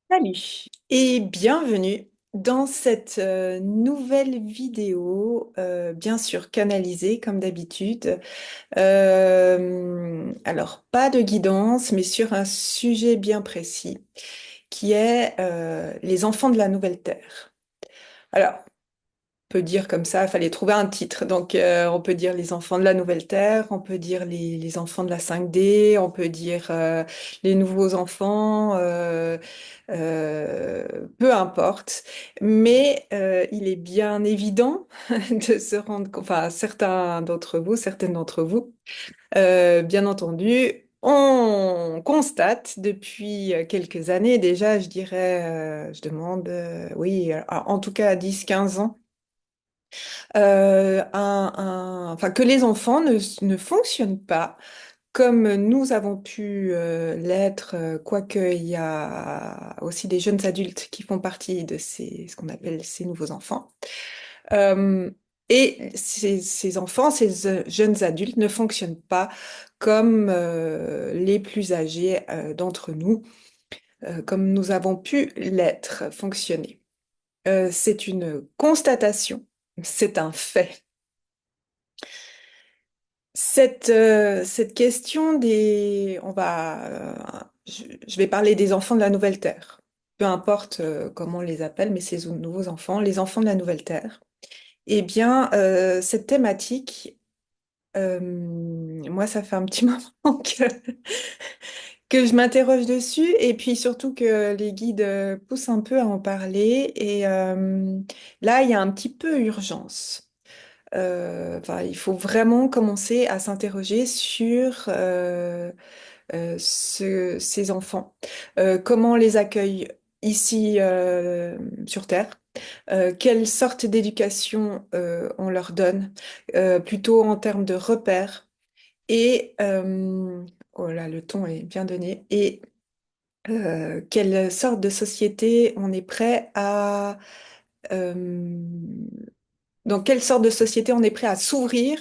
Salut et bienvenue dans cette nouvelle vidéo, bien sûr canalisée comme d'habitude. Alors, pas de guidance, mais sur un sujet bien précis, qui est les enfants de la Nouvelle Terre. Alors, peut dire comme ça, il fallait trouver un titre. Donc, on peut dire les enfants de la Nouvelle Terre, on peut dire les enfants de la 5D, on peut dire les nouveaux enfants, peu importe. Mais il est bien évident de se rendre, enfin, certains d'entre vous, certaines d'entre vous, bien entendu, on constate depuis quelques années déjà, je dirais, je demande, oui, en tout cas 10, 15 ans, enfin, que les enfants ne fonctionnent pas comme nous avons pu l'être, quoique il y a aussi des jeunes adultes qui font partie de ce qu'on appelle ces nouveaux enfants. Euh, et ces enfants, ces jeunes adultes ne fonctionnent pas comme les plus âgés d'entre nous, comme nous avons pu l'être, fonctionner. C'est une constatation, c'est un fait. Cette question je vais parler des enfants de la Nouvelle Terre. Peu importe comment on les appelle, mais ces nouveaux enfants, les enfants de la Nouvelle Terre. Eh bien, cette thématique, moi, ça fait un petit moment que je m'interroge dessus, et puis surtout que les guides poussent un peu à en parler. Et là, il y a un petit peu urgence. Enfin, il faut vraiment commencer à s'interroger sur ces enfants. Comment on les accueille ici sur Terre? Quelle sorte d'éducation on leur donne? Plutôt en termes de repères. Et oh là, le ton est bien donné. Et quelle sorte de société on est prêt à euh, dans quelle sorte de société on est prêt à s'ouvrir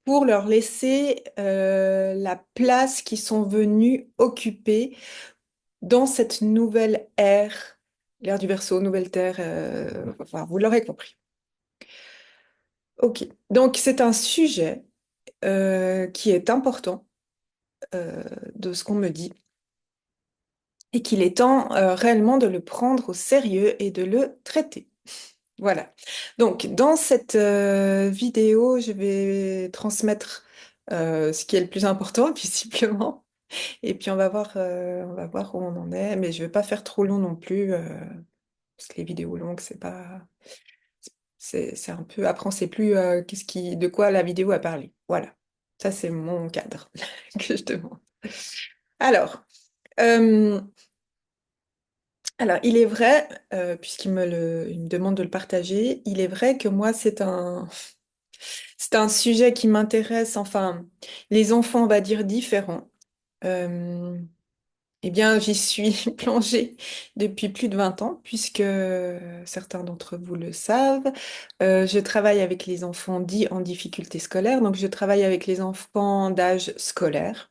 pour leur laisser la place qu'ils sont venus occuper dans cette nouvelle ère, l'ère du Verseau, nouvelle terre, enfin, vous l'aurez compris. Ok, donc c'est un sujet qui est important de ce qu'on me dit et qu'il est temps réellement de le prendre au sérieux et de le traiter. Voilà. Donc, dans cette vidéo, je vais transmettre ce qui est le plus important, visiblement. Et puis, on va voir où on en est. Mais je vais pas faire trop long non plus, parce que les vidéos longues, c'est un peu. Après, on sait plus de quoi la vidéo a parlé. Voilà. Ça, c'est mon cadre que je demande. Alors, euh, il est vrai, il me demande de le partager, il est vrai que moi, c'est un sujet qui m'intéresse, enfin, les enfants, on va dire, différents. Euh, eh bien, j'y suis plongée depuis plus de 20 ans, puisque certains d'entre vous le savent. Je travaille avec les enfants dits en difficulté scolaire, donc je travaille avec les enfants d'âge scolaire,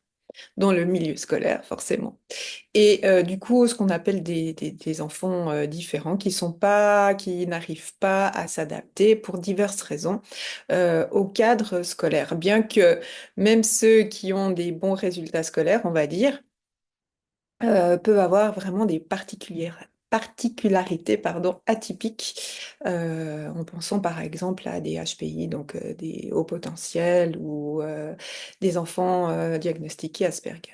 dans le milieu scolaire, forcément. Et du coup, ce qu'on appelle des enfants différents qui n'arrivent pas à s'adapter pour diverses raisons au cadre scolaire. Bien que même ceux qui ont des bons résultats scolaires, on va dire, peuvent avoir vraiment des particularités pardon, atypiques, en pensant par exemple à des HPI, donc des hauts potentiels ou des enfants diagnostiqués Asperger.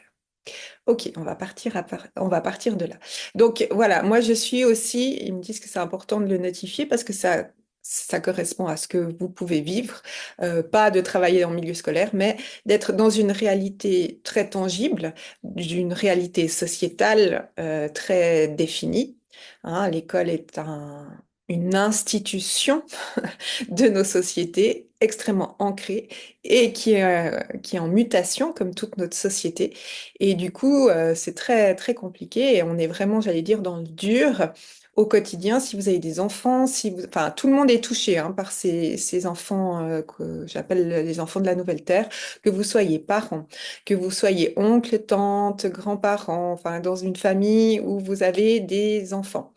Ok, on va partir de là. Donc voilà, moi je suis aussi, ils me disent que c'est important de le notifier parce que ça correspond à ce que vous pouvez vivre, pas de travailler en milieu scolaire, mais d'être dans une réalité très tangible, d'une réalité sociétale très définie. Hein, l'école est une institution de nos sociétés extrêmement ancrée et qui est en mutation comme toute notre société. Et du coup, c'est très, très compliqué et on est vraiment, j'allais dire, dans le dur au quotidien, si vous avez des enfants, si vous, enfin, tout le monde est touché hein, par ces enfants que j'appelle les enfants de la nouvelle terre, que vous soyez parents, que vous soyez oncle, tante, grands-parents, enfin, dans une famille où vous avez des enfants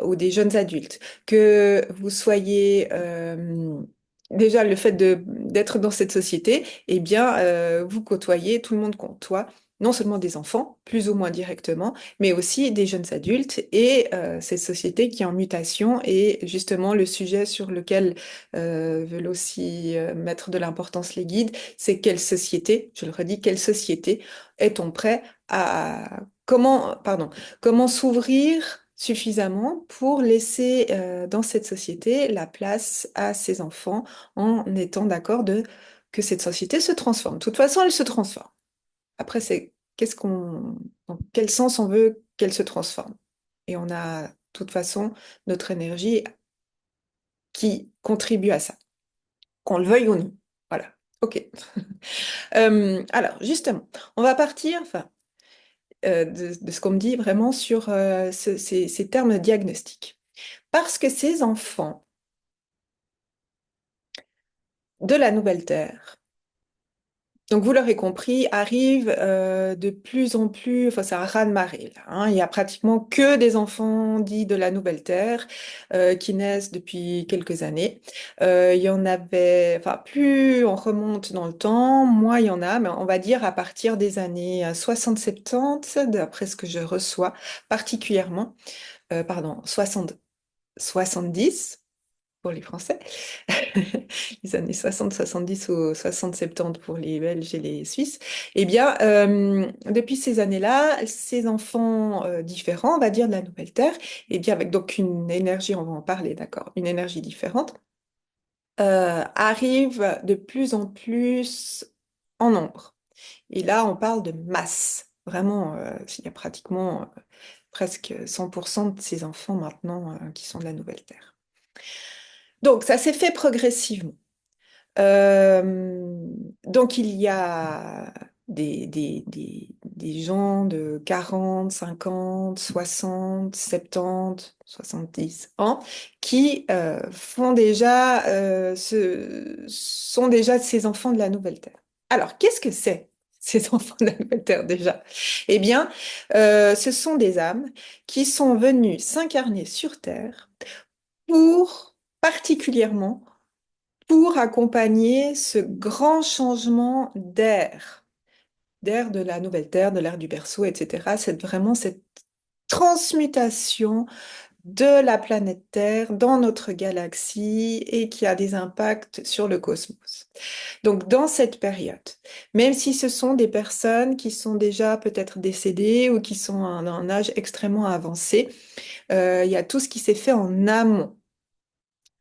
ou des jeunes adultes, que vous soyez déjà le fait de d'être dans cette société, eh bien, vous côtoyez, tout le monde côtoie non seulement des enfants, plus ou moins directement, mais aussi des jeunes adultes et cette société qui est en mutation et justement le sujet sur lequel veulent aussi mettre de l'importance les guides, c'est quelle société, je le redis, quelle société est-on prêt à comment s'ouvrir suffisamment pour laisser dans cette société la place à ces enfants en étant d'accord de que cette société se transforme. De toute façon, elle se transforme. Après, c'est dans quel sens on veut qu'elle se transforme. Et on a, de toute façon, notre énergie qui contribue à ça, qu'on le veuille ou non. Voilà. OK. Alors, justement, on va partir, enfin, de ce qu'on me dit vraiment sur ces termes diagnostiques. Parce que ces enfants de la nouvelle Terre, donc, vous l'aurez compris, arrive de plus en plus, enfin, c'est un raz-de-marée, là, hein. Il y a pratiquement que des enfants dits de la Nouvelle Terre qui naissent depuis quelques années. Il y en avait, enfin, plus on remonte dans le temps, moins il y en a, mais on va dire à partir des années 60-70, d'après ce que je reçois, particulièrement, pardon, 70 pour les Français, les années 60-70 ou 60-70 pour les Belges et les Suisses, eh bien, depuis ces années-là, ces enfants différents, on va dire de la Nouvelle Terre, eh bien, avec donc une énergie, on va en parler, d'accord, une énergie différente, arrivent de plus en plus en nombre. Et là, on parle de masse. Vraiment, il y a pratiquement presque 100% de ces enfants maintenant qui sont de la Nouvelle Terre. Donc, ça s'est fait progressivement. Euh, donc il y a des gens de 40, 50, 60, 70, 70 ans qui font déjà, sont déjà ces enfants de la Nouvelle Terre. Alors, qu'est-ce que c'est, ces enfants de la Nouvelle Terre déjà? Eh bien, ce sont des âmes qui sont venues s'incarner sur Terre pour particulièrement pour accompagner ce grand changement d'air de la nouvelle Terre, de l'ère du berceau, etc. C'est vraiment cette transmutation de la planète Terre dans notre galaxie et qui a des impacts sur le cosmos. Donc, dans cette période, même si ce sont des personnes qui sont déjà peut-être décédées ou qui sont à un âge extrêmement avancé, il y a tout ce qui s'est fait en amont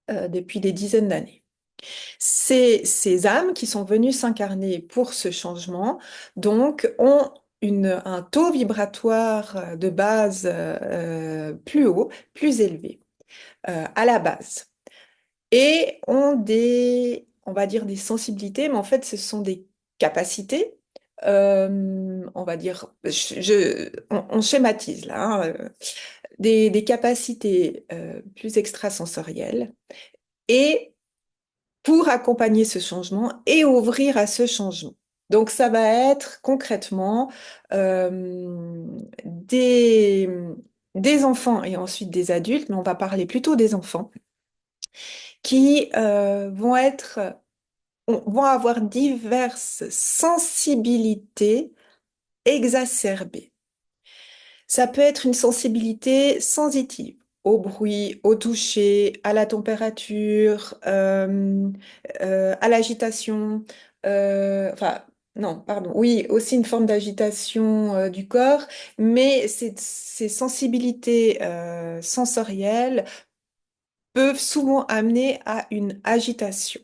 depuis des dizaines d'années. Ces âmes qui sont venues s'incarner pour ce changement, donc, ont un taux vibratoire de base plus haut, plus élevé à la base. Et ont on va dire des sensibilités, mais en fait, ce sont des capacités. On va dire, on schématise là, hein, des capacités plus extrasensorielles. Et pour accompagner ce changement et ouvrir à ce changement. Donc, ça va être concrètement euh, des, des enfants et ensuite des adultes, mais on va parler plutôt des enfants, qui vont avoir diverses sensibilités exacerbées. Ça peut être une sensibilité sensitive au bruit, au toucher, à la température, à l'agitation. Enfin, non, pardon. Oui, aussi une forme d'agitation du corps, mais ces sensibilités sensorielles peuvent souvent amener à une agitation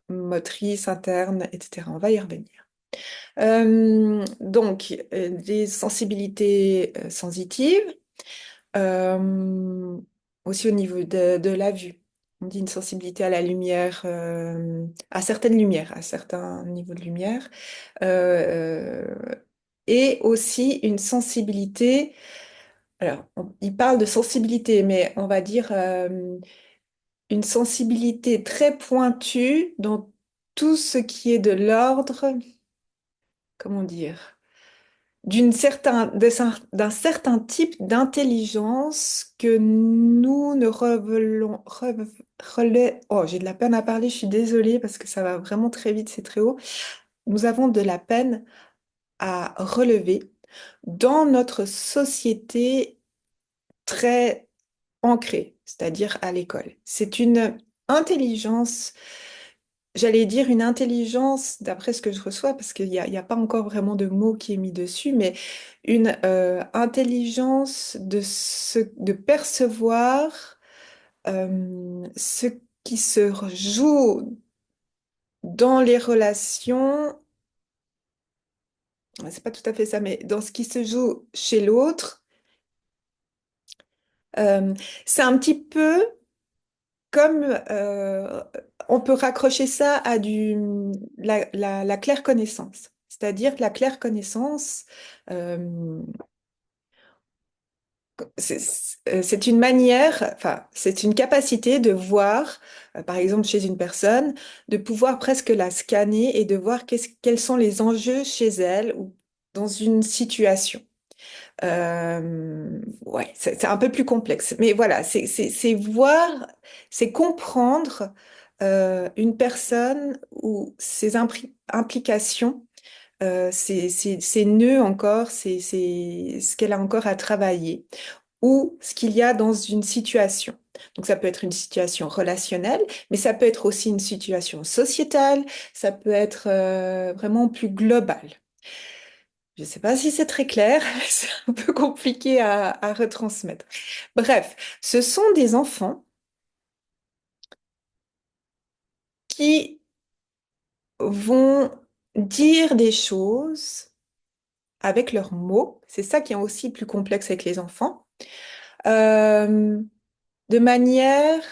motrice interne, etc. On va y revenir. Donc, des sensibilités sensitives, euh, aussi au niveau de la vue. On dit une sensibilité à la lumière, à certaines lumières, à certains niveaux de lumière, euh, et aussi une sensibilité Alors, il parle de sensibilité, mais on va dire une sensibilité très pointue dans tout ce qui est de l'ordre, comment dire, d'un certain type d'intelligence que nous ne oh, j'ai de la peine à parler, je suis désolée parce que ça va vraiment très vite, c'est très haut. Nous avons de la peine à relever dans notre société très ancrée, c'est-à-dire à l'école. C'est une intelligence, j'allais dire une intelligence, d'après ce que je reçois, parce qu'il y a pas encore vraiment de mot qui est mis dessus, mais une intelligence de percevoir ce qui se joue dans les relations, c'est pas tout à fait ça, mais dans ce qui se joue chez l'autre. Euh, c'est un petit peu comme on peut raccrocher ça à la claire connaissance. C'est-à-dire que la claire connaissance, euh, c'est une manière, enfin, c'est une capacité de voir, par exemple chez une personne, de pouvoir presque la scanner et de voir quels sont les enjeux chez elle ou dans une situation. Ouais, c'est un peu plus complexe. Mais voilà, c'est voir, c'est comprendre une personne ou ses implications, ses nœuds encore, c'est ce qu'elle a encore à travailler ou ce qu'il y a dans une situation. Donc ça peut être une situation relationnelle, mais ça peut être aussi une situation sociétale, ça peut être vraiment plus global. Je ne sais pas si c'est très clair, c'est un peu compliqué à retransmettre. Bref, ce sont des enfants qui vont dire des choses avec leurs mots. C'est ça qui est aussi plus complexe avec les enfants. Euh, de manière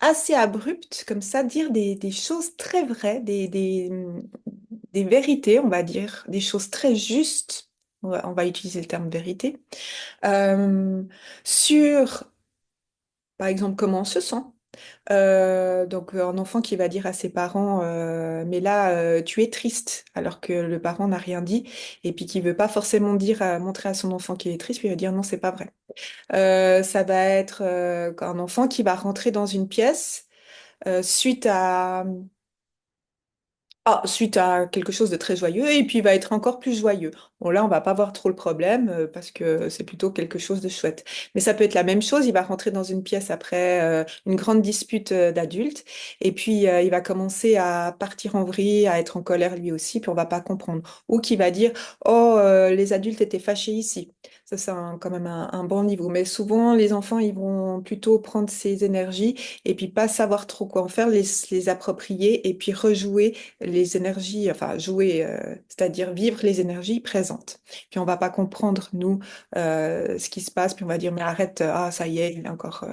assez abrupte, comme ça, dire des choses très vraies, des vérités, on va dire, des choses très justes. On va utiliser le terme vérité. Euh, sur par exemple, comment on se sent. Donc, un enfant qui va dire à ses parents, mais là, tu es triste, alors que le parent n'a rien dit, et puis qui veut pas forcément montrer à son enfant qu'il est triste, puis il va dire non, c'est pas vrai. Ça va être un enfant qui va rentrer dans une pièce suite à suite à quelque chose de très joyeux, et puis il va être encore plus joyeux. Bon, là, on va pas voir trop le problème, parce que c'est plutôt quelque chose de chouette. Mais ça peut être la même chose, il va rentrer dans une pièce après une grande dispute d'adultes, et puis il va commencer à partir en vrille, à être en colère lui aussi, puis on va pas comprendre. Ou qui va dire, oh, les adultes étaient fâchés ici. Ça, c'est quand même un bon niveau. Mais souvent, les enfants, ils vont plutôt prendre ces énergies et puis pas savoir trop quoi en faire, les approprier et puis rejouer les énergies, enfin jouer, c'est-à-dire vivre les énergies présentes. Puis on va pas comprendre, nous, ce qui se passe, puis on va dire, mais arrête, ah ça y est, il est encore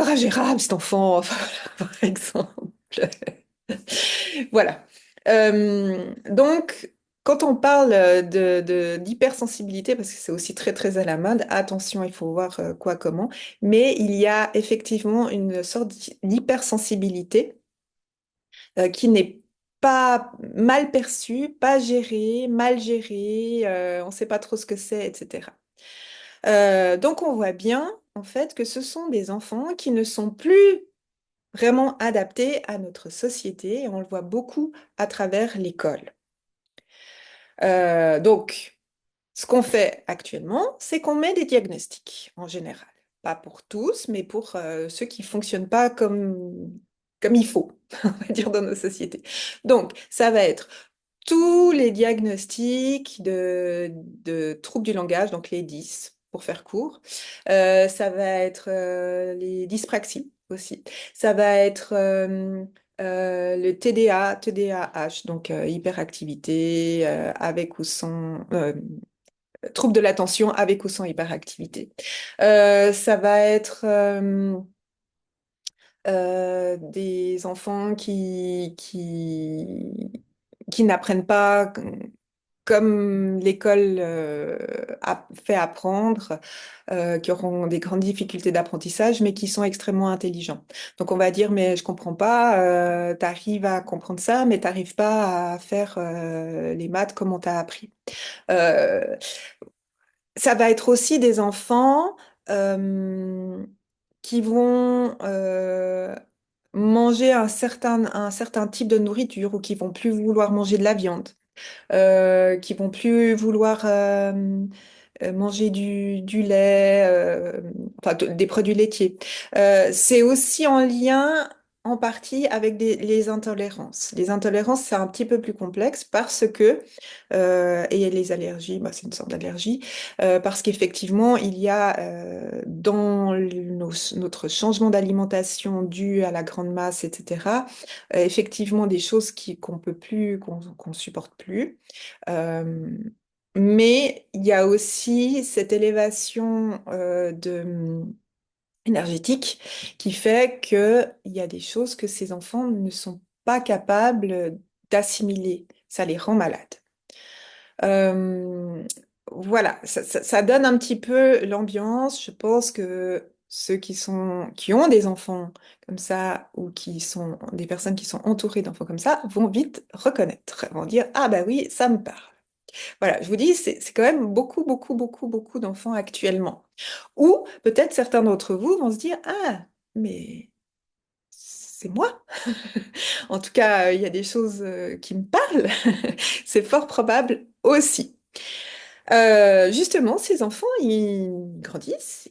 ingérable cet enfant, enfin, par exemple. Voilà. Donc, quand on parle d'hypersensibilité, parce que c'est aussi très très à la mode, attention, il faut voir quoi, comment, mais il y a effectivement une sorte d'hypersensibilité qui n'est pas mal perçu, pas géré, mal géré, on ne sait pas trop ce que c'est, etc. Donc on voit bien en fait que ce sont des enfants qui ne sont plus vraiment adaptés à notre société et on le voit beaucoup à travers l'école. Donc ce qu'on fait actuellement, c'est qu'on met des diagnostics en général. Pas pour tous, mais pour ceux qui fonctionnent pas comme il faut, on va dire, dans nos sociétés. Donc, ça va être tous les diagnostics de troubles du langage, donc les 10 pour faire court. Ça va être les dyspraxies aussi. Ça va être le TDA, TDAH, donc hyperactivité avec ou sans trouble de l'attention avec ou sans hyperactivité. Ça va être des enfants qui n'apprennent pas comme l'école fait apprendre, qui auront des grandes difficultés d'apprentissage, mais qui sont extrêmement intelligents. Donc on va dire, mais je comprends pas, tu arrives à comprendre ça, mais t'arrives pas à faire les maths comme on t'a appris. Euh, Ça va être aussi des enfants euh, qui vont manger un certain type de nourriture ou qui vont plus vouloir manger de la viande, qui vont plus vouloir manger du lait, enfin des produits laitiers. C'est aussi en lien en partie avec les intolérances. Les intolérances, c'est un petit peu plus complexe parce que, et les allergies, bah, c'est une sorte d'allergie, parce qu'effectivement, il y a dans notre changement d'alimentation dû à la grande masse, etc., effectivement des choses qu'on peut plus, qu'on supporte plus. Euh, mais il y a aussi cette élévation énergétique qui fait qu'il y a des choses que ces enfants ne sont pas capables d'assimiler. Ça les rend malades. Euh, voilà, ça donne un petit peu l'ambiance. Je pense que ceux qui ont des enfants comme ça ou qui sont des personnes qui sont entourées d'enfants comme ça vont vite reconnaître, vont dire, ah bah oui, ça me parle. Voilà, je vous dis, c'est quand même beaucoup, beaucoup, beaucoup, beaucoup d'enfants actuellement. Ou peut-être certains d'entre vous vont se dire, ah, mais c'est moi. En tout cas, il y a des choses qui me parlent. C'est fort probable aussi. Justement, ces enfants, ils grandissent.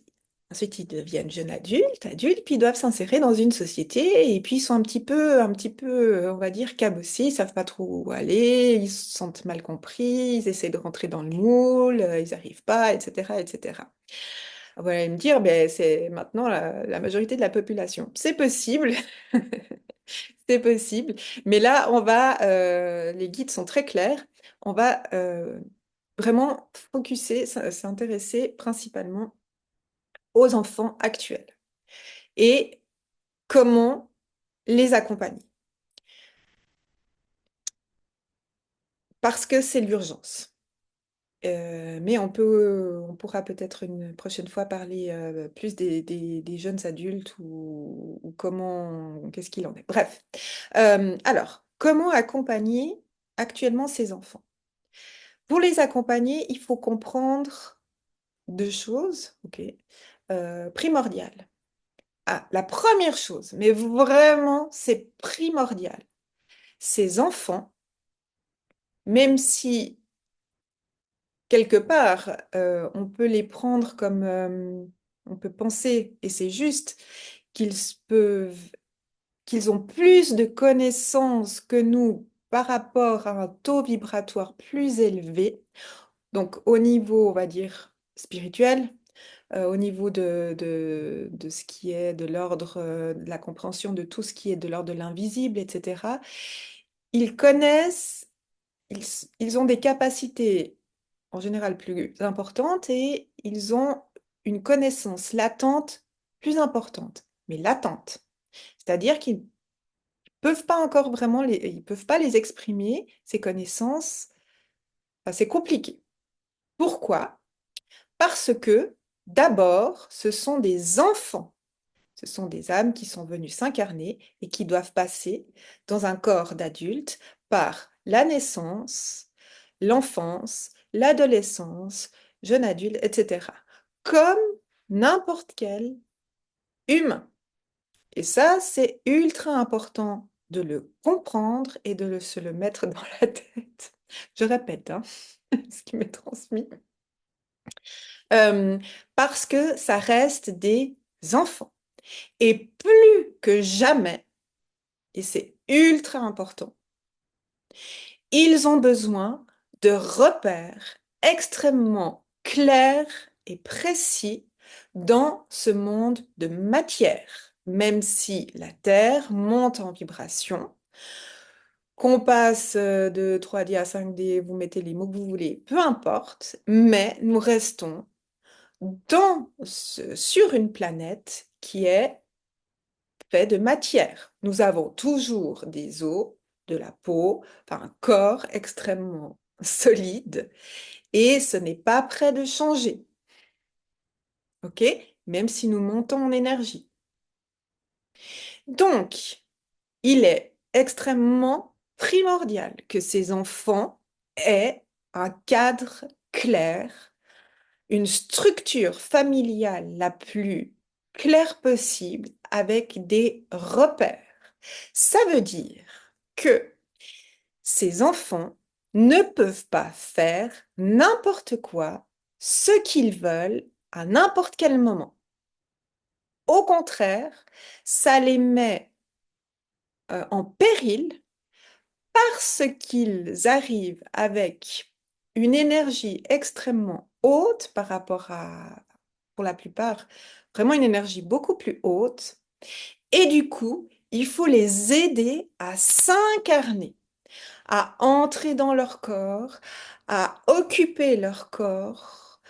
Ensuite, ils deviennent jeunes adultes, puis ils doivent s'insérer dans une société, et puis ils sont un petit peu, on va dire, cabossés, ils savent pas trop où aller, ils se sentent mal compris, ils essaient de rentrer dans le moule, ils n'arrivent pas, etc., etc. Vous allez me dire, ben, c'est maintenant la majorité de la population. C'est possible, c'est possible, mais là, les guides sont très clairs, on va vraiment s'intéresser principalement aux enfants actuels et comment les accompagner. Parce que c'est l'urgence. Mais on pourra peut-être une prochaine fois parler plus des jeunes adultes ou qu'est-ce qu'il en est. Bref. Alors, comment accompagner actuellement ces enfants? Pour les accompagner, il faut comprendre deux choses, ok, primordiales. Ah, la première chose, mais vraiment, c'est primordial. Ces enfants, même si quelque part, on peut les prendre comme, on peut penser, et c'est juste, qu'ils peuvent, qu'ils ont plus de connaissances que nous par rapport à un taux vibratoire plus élevé, donc au niveau, on va dire, spirituel, au niveau de ce qui est de l'ordre de la compréhension de tout ce qui est de l'ordre de l'invisible, etc. Ils connaissent, ils, ils ont des capacités en général plus importantes et ils ont une connaissance latente plus importante, mais latente. C'est-à-dire qu'ils peuvent pas encore vraiment ils peuvent pas les exprimer, ces connaissances. Enfin, c'est compliqué. Pourquoi? Parce que d'abord, ce sont des enfants. Ce sont des âmes qui sont venues s'incarner et qui doivent passer dans un corps d'adulte par la naissance, l'enfance, l'adolescence, jeune adulte, etc. Comme n'importe quel humain. Et ça, c'est ultra important de le comprendre et de se le mettre dans la tête. Je répète, hein, ce qui m'est transmis. Euh, Parce que ça reste des enfants. Et plus que jamais, et c'est ultra important, ils ont besoin de repères extrêmement clairs et précis dans ce monde de matière, même si la Terre monte en vibration, qu'on passe de 3D à 5D, vous mettez les mots que vous voulez, peu importe, mais nous restons sur une planète qui est fait de matière. Nous avons toujours des os, de la peau, enfin un corps extrêmement solide, et ce n'est pas prêt de changer, ok? Même si nous montons en énergie. Donc, il est extrêmement primordial que ces enfants aient un cadre clair, une structure familiale la plus claire possible avec des repères. Ça veut dire que ces enfants ne peuvent pas faire n'importe quoi, ce qu'ils veulent, à n'importe quel moment. Au contraire, ça les met en péril parce qu'ils arrivent avec une énergie extrêmement haute par rapport à, pour la plupart, vraiment une énergie beaucoup plus haute. Et du coup, il faut les aider à s'incarner, à entrer dans leur corps, à occuper leur corps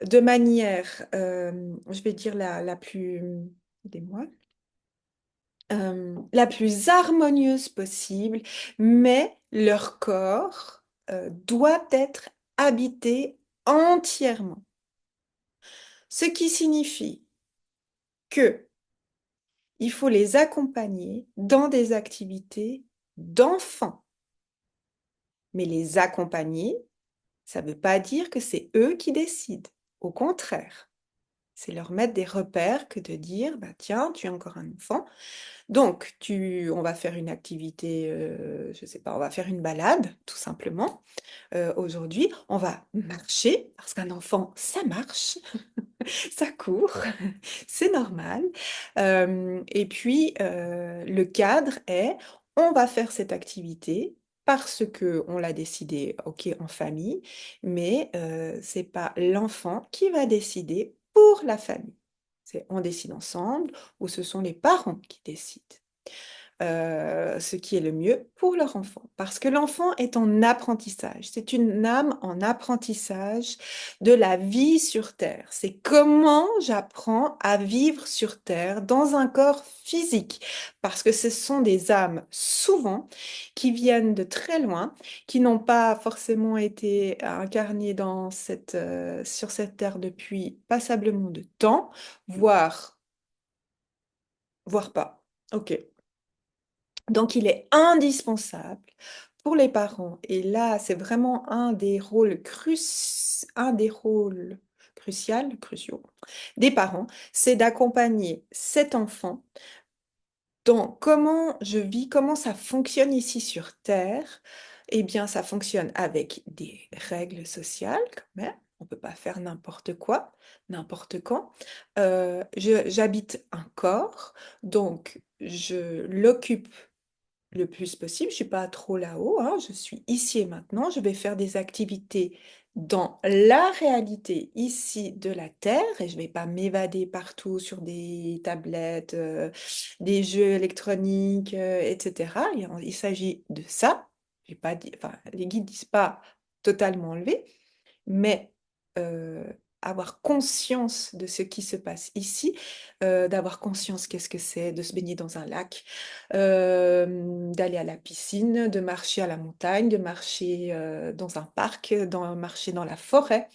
de manière, je vais dire la plus, aidez-moi, la plus harmonieuse possible, mais leur corps doit être habité entièrement. Ce qui signifie que il faut les accompagner dans des activités d'enfants. Mais les accompagner, ça ne veut pas dire que c'est eux qui décident. Au contraire, c'est leur mettre des repères que de dire, bah, tiens, tu es encore un enfant. Donc, on va faire une activité, je ne sais pas, on va faire une balade, tout simplement. Aujourd'hui, on va marcher, parce qu'un enfant, ça marche, ça court, c'est normal. Et puis, le cadre est, on va faire cette activité parce que on l'a décidé, ok, en famille, mais c'est pas l'enfant qui va décider pour la famille. C'est on décide ensemble ou ce sont les parents qui décident ce qui est le mieux pour leur enfant. Parce que l'enfant est en apprentissage. C'est une âme en apprentissage de la vie sur Terre. C'est comment j'apprends à vivre sur Terre dans un corps physique. Parce que ce sont des âmes souvent qui viennent de très loin, qui n'ont pas forcément été incarnées sur cette Terre depuis passablement de temps, voire pas. Ok. Donc, il est indispensable pour les parents, et là, c'est vraiment un des rôles cruciaux des parents, c'est d'accompagner cet enfant dans comment je vis, comment ça fonctionne ici sur Terre. Eh bien, ça fonctionne avec des règles sociales, quand même. On ne peut pas faire n'importe quoi, n'importe quand. J'habite un corps, donc je l'occupe le plus possible. Je suis pas trop là-haut, hein. Je suis ici et maintenant. Je vais faire des activités dans la réalité ici de la Terre et je vais pas m'évader partout sur des tablettes, des jeux électroniques, etc. Il s'agit de ça. J'ai pas dit, enfin, les guides disent pas totalement enlever, mais euh, avoir conscience de ce qui se passe ici, d'avoir conscience qu'est-ce que c'est de se baigner dans un lac, d'aller à la piscine, de marcher à la montagne, de marcher dans un parc, marcher dans la forêt,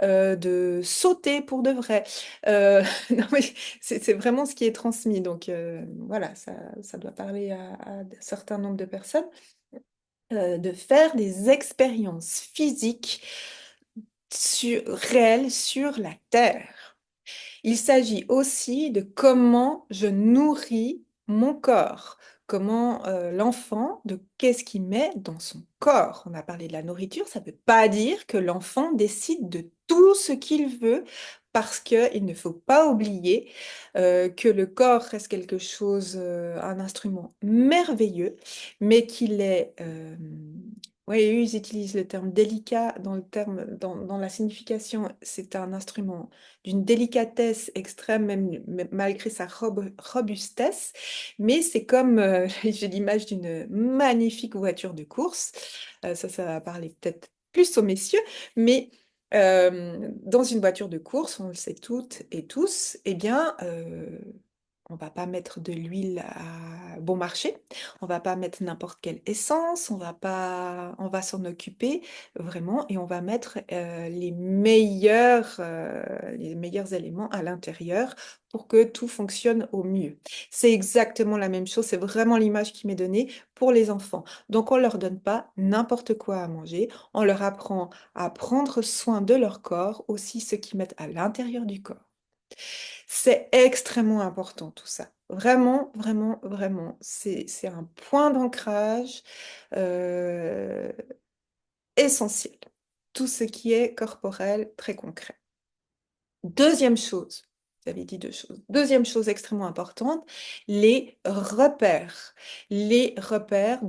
de sauter pour de vrai. Non, mais c'est vraiment ce qui est transmis. Donc voilà, ça doit parler à un certain nombre de personnes. De faire des expériences physiques réelles sur la Terre. Il s'agit aussi de comment je nourris mon corps, comment l'enfant, de qu'est-ce qu'il met dans son corps. On a parlé de la nourriture, ça ne veut pas dire que l'enfant décide de tout ce qu'il veut, parce qu'il ne faut pas oublier que le corps reste quelque chose, un instrument merveilleux, mais qu'il est... oui, eux, ils utilisent le terme délicat dans la signification. C'est un instrument d'une délicatesse extrême, même malgré sa robustesse. Mais c'est comme, j'ai l'image d'une magnifique voiture de course. Ça va parler peut-être plus aux messieurs, mais dans une voiture de course, on le sait toutes et tous, eh bien, On va pas mettre de l'huile à bon marché, on va pas mettre n'importe quelle essence, on va s'en occuper vraiment et on va mettre les meilleurs éléments à l'intérieur pour que tout fonctionne au mieux. C'est exactement la même chose, c'est vraiment l'image qui m'est donnée pour les enfants. Donc on leur donne pas n'importe quoi à manger, on leur apprend à prendre soin de leur corps, aussi ce qu'ils mettent à l'intérieur du corps. C'est extrêmement important tout ça. Vraiment, vraiment, vraiment. C'est un point d'ancrage euh, essentiel. Tout ce qui est corporel, très concret. Deuxième chose, vous avez dit deux choses. Deuxième chose extrêmement importante, les repères. Les repères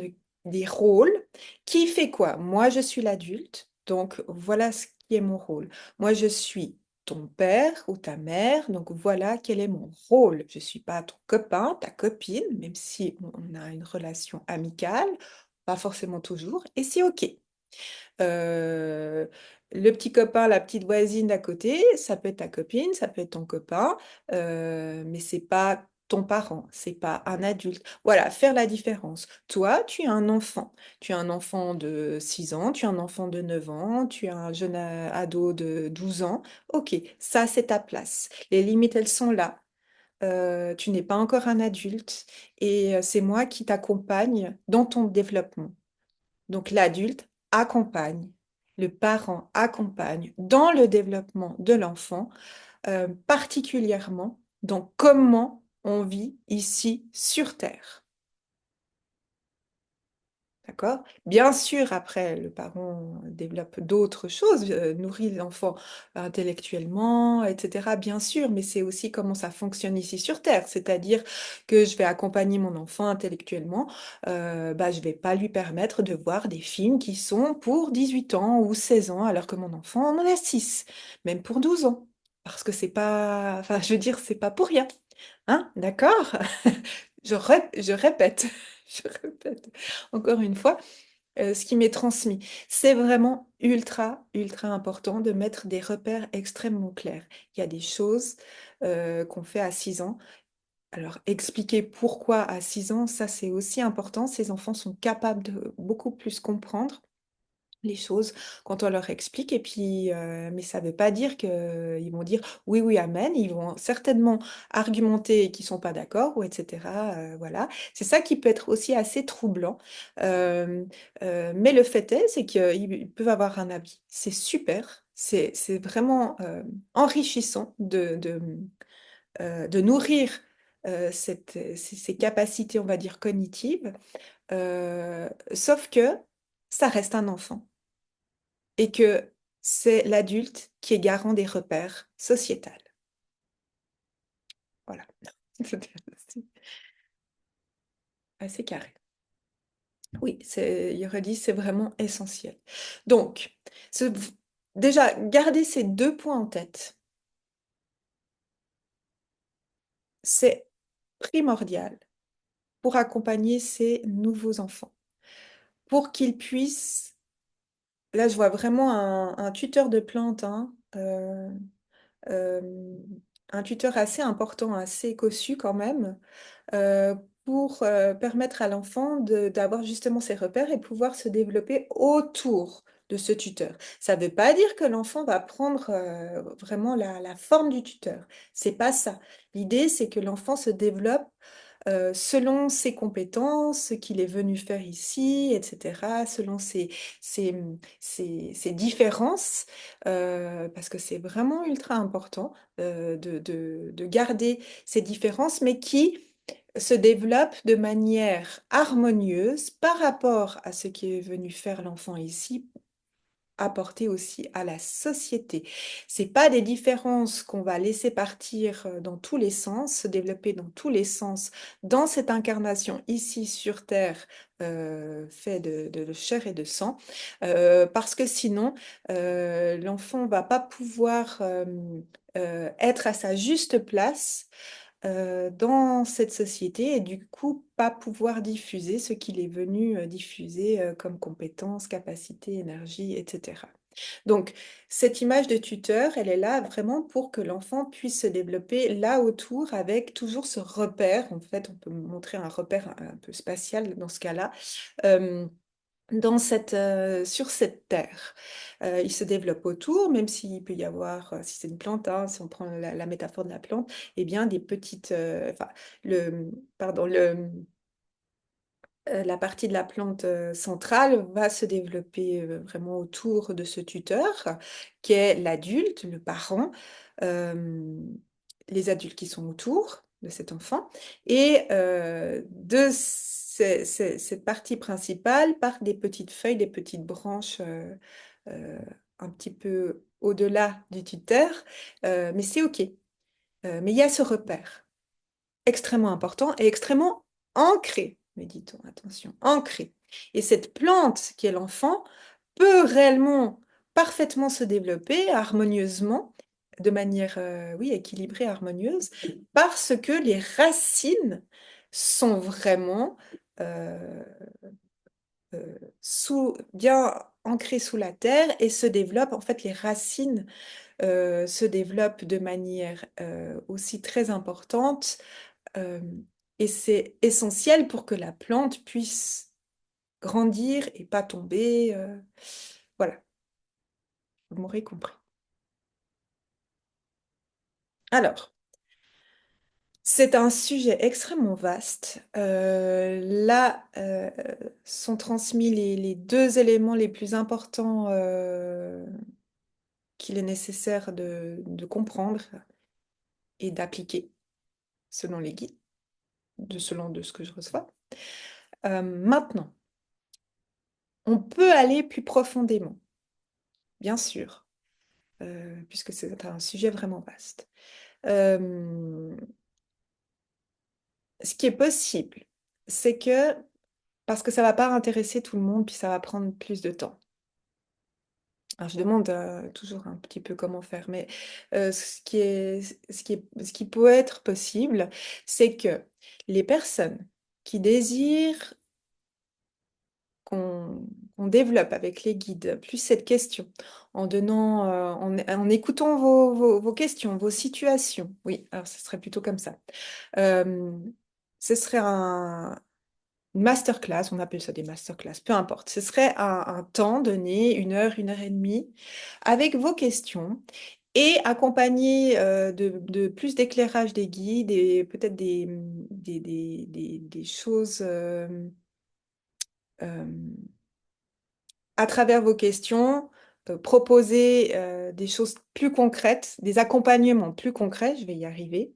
des rôles. Qui fait quoi? Moi, je suis l'adulte, donc voilà ce qui est mon rôle. Moi, je suis ton père ou ta mère, donc voilà quel est mon rôle. Je ne suis pas ton copain, ta copine, même si on a une relation amicale, pas forcément toujours, et c'est OK. Euh, le petit copain, la petite voisine d'à côté, ça peut être ta copine, ça peut être ton copain, mais c'est pas ton parent, c'est pas un adulte. Voilà, faire la différence. Toi, tu es un enfant. Tu es un enfant de 6 ans, tu es un enfant de 9 ans, tu es un jeune ado de 12 ans. Ok, ça, c'est ta place. Les limites, elles sont là. Tu n'es pas encore un adulte et c'est moi qui t'accompagne dans ton développement. Donc l'adulte accompagne, le parent accompagne dans le développement de l'enfant, particulièrement dans comment on vit ici sur Terre. D'accord? Bien sûr, après, le parent développe d'autres choses, nourrit l'enfant intellectuellement, etc. Bien sûr, mais c'est aussi comment ça fonctionne ici sur Terre. C'est-à-dire que je vais accompagner mon enfant intellectuellement, bah, je vais pas lui permettre de voir des films qui sont pour 18 ans ou 16 ans, alors que mon enfant en a 6, même pour 12 ans. Parce que c'est pas, enfin, je veux dire, c'est pas pour rien. Hein? D'accord? Je répète, je répète encore une fois ce qui m'est transmis. C'est vraiment ultra, ultra important de mettre des repères extrêmement clairs. Il y a des choses qu'on fait à 6 ans. Alors, expliquer pourquoi à 6 ans, ça c'est aussi important. Ces enfants sont capables de beaucoup plus comprendre les choses quand on leur explique. Et puis, mais ça ne veut pas dire qu'ils vont dire oui, oui, amen. Ils vont certainement argumenter qu'ils ne sont pas d'accord, ou etc. Voilà. C'est ça qui peut être aussi assez troublant. Euh, mais le fait est, c'est qu'ils peuvent avoir un avis. C'est super. C'est vraiment enrichissant de nourrir ces capacités, on va dire, cognitives. Sauf que ça reste un enfant et que c'est l'adulte qui est garant des repères sociétals. Voilà. C'était assez carré. Oui, il redit, c'est vraiment essentiel. Donc, ce- déjà, garder ces deux points en tête, c'est primordial pour accompagner ces nouveaux enfants, pour qu'ils puissent, là je vois vraiment un tuteur de plantes, hein, euh, un tuteur assez important, assez cossu quand même, euh, pour permettre à l'enfant d'avoir justement ses repères et pouvoir se développer autour de ce tuteur. Ça ne veut pas dire que l'enfant va prendre vraiment la forme du tuteur. C'est pas ça. L'idée, c'est que l'enfant se développe selon ses compétences, ce qu'il est venu faire ici, etc., selon ses, ses différences, parce que c'est vraiment ultra important de garder ces différences, mais qui se développe de manière harmonieuse par rapport à ce qui est venu faire l'enfant ici, apporter aussi à la société. C'est pas des différences qu'on va laisser partir dans tous les sens, se développer dans tous les sens dans cette incarnation ici sur Terre, fait de chair et de sang, parce que sinon l'enfant va pas pouvoir être à sa juste place dans cette société et du coup pas pouvoir diffuser ce qu'il est venu diffuser comme compétences, capacités, énergie, etc. Donc, cette image de tuteur, elle est là vraiment pour que l'enfant puisse se développer là autour avec toujours ce repère. En fait, on peut montrer un repère un peu spatial dans ce cas-là. euh, sur cette terre. Il se développe autour, même s'il peut y avoir, si c'est une plante, hein, si on prend la métaphore de la plante, eh bien des petites, enfin, pardon, la partie de la plante centrale va se développer vraiment autour de ce tuteur, qui est l'adulte, le parent, euh, les adultes qui sont autour de cet enfant, et de cette partie principale par des petites feuilles, des petites branches euh, un petit peu au-delà du tuteur, mais c'est OK. Mais il y a ce repère extrêmement important et extrêmement ancré, mais dit-on, attention, ancré. Et cette plante qui est l'enfant peut réellement parfaitement se développer harmonieusement, de manière, oui, équilibrée, harmonieuse, parce que les racines sont vraiment bien ancrées sous la terre et se développent, en fait, les racines se développent de manière aussi très importante euh, et c'est essentiel pour que la plante puisse grandir et pas tomber. Voilà, vous m'aurez compris. Alors, c'est un sujet extrêmement vaste. Là, sont transmis les deux éléments les plus importants qu'il est nécessaire de comprendre et d'appliquer selon les guides, selon de ce que je reçois. Maintenant, on peut aller plus profondément, bien sûr. Puisque c'est un sujet vraiment vaste. Euh, Ce qui est possible, c'est que, parce que ça va pas intéresser tout le monde, puis ça va prendre plus de temps. Alors, je demande toujours un petit peu comment faire, mais ce qui peut être possible, c'est que les personnes qui désirent qu'on qu'on développe avec les guides plus cette question, en donnant, en écoutant vos questions, vos situations. Oui, alors ce serait plutôt comme ça. Euh, Ce serait une masterclass, on appelle ça des masterclass, peu importe. Ce serait un temps donné, une heure et demie, avec vos questions et accompagné de plus d'éclairage des guides et peut-être des choses euh, à travers vos questions, proposer des choses plus concrètes, des accompagnements plus concrets, je vais y arriver.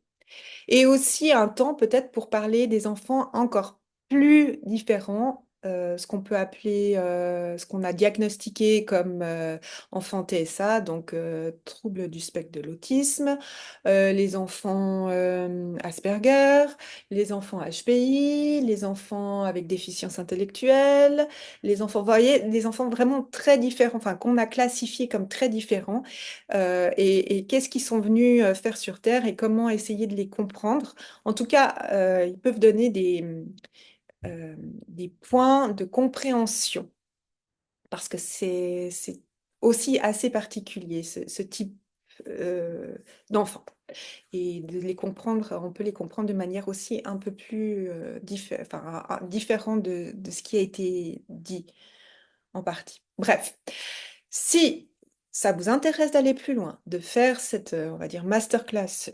Et aussi un temps peut-être pour parler des enfants encore plus différents, ce qu'on peut appeler, ce qu'on a diagnostiqué comme enfant TSA, donc trouble du spectre de l'autisme, les enfants Asperger, les enfants HPI, les enfants avec déficience intellectuelle, les enfants, vous voyez, des enfants vraiment très différents, enfin qu'on a classifiés comme très différents, et qu'est-ce qu'ils sont venus faire sur Terre et comment essayer de les comprendre. En tout cas, ils peuvent donner euh, des points de compréhension parce que c'est aussi assez particulier, ce type d'enfant. Et de les comprendre, on peut les comprendre de manière aussi un peu plus différente de ce qui a été dit en partie. Bref, si ça vous intéresse d'aller plus loin, de faire cette, on va dire, masterclass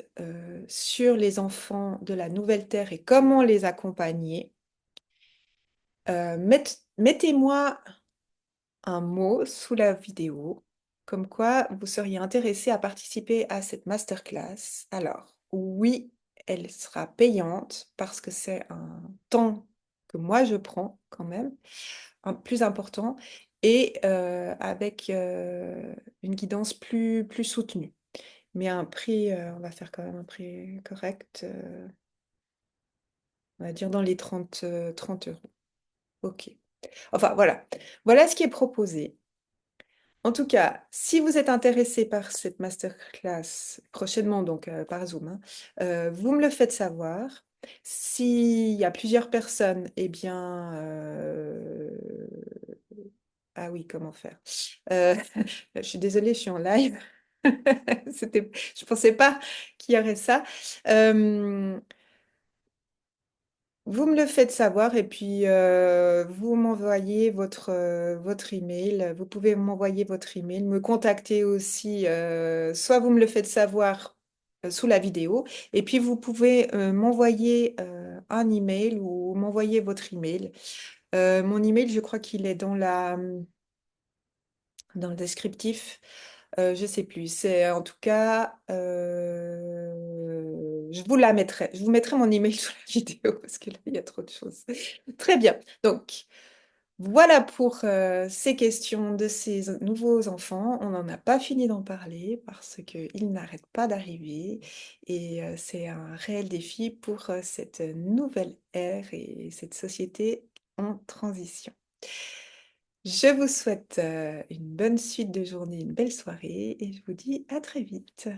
sur les enfants de la Nouvelle Terre et comment les accompagner, mettez-moi un mot sous la vidéo, comme quoi vous seriez intéressé à participer à cette masterclass. Alors, oui, elle sera payante parce que c'est un temps que moi je prends quand même, plus important, et avec une guidance plus soutenue. Mais un prix, on va faire quand même un prix correct, on va dire dans les 30 euros. OK. Enfin, voilà. Voilà ce qui est proposé. En tout cas, si vous êtes intéressé par cette masterclass prochainement, donc par Zoom, hein, vous me le faites savoir. S'il y a plusieurs personnes, eh bien, Ah oui, comment faire? Je suis désolée, je suis en live. Je pensais pas qu'il y aurait ça. Euh, Vous me le faites savoir et puis vous m'envoyez votre email. Vous pouvez m'envoyer votre email, me contacter aussi. Soit vous me le faites savoir sous la vidéo et puis vous pouvez m'envoyer un email ou m'envoyer votre email. Mon email, je crois qu'il est dans le descriptif. Je sais plus. C'est en tout cas, je vous la mettrai. Je vous mettrai mon email sous la vidéo parce que là, il y a trop de choses. Très bien. Donc, voilà pour ces questions de ces nouveaux enfants. On n'en a pas fini d'en parler parce qu'ils n'arrêtent pas d'arriver et c'est un réel défi pour cette nouvelle ère et cette société en transition. Je vous souhaite une bonne suite de journée, une belle soirée et je vous dis à très vite.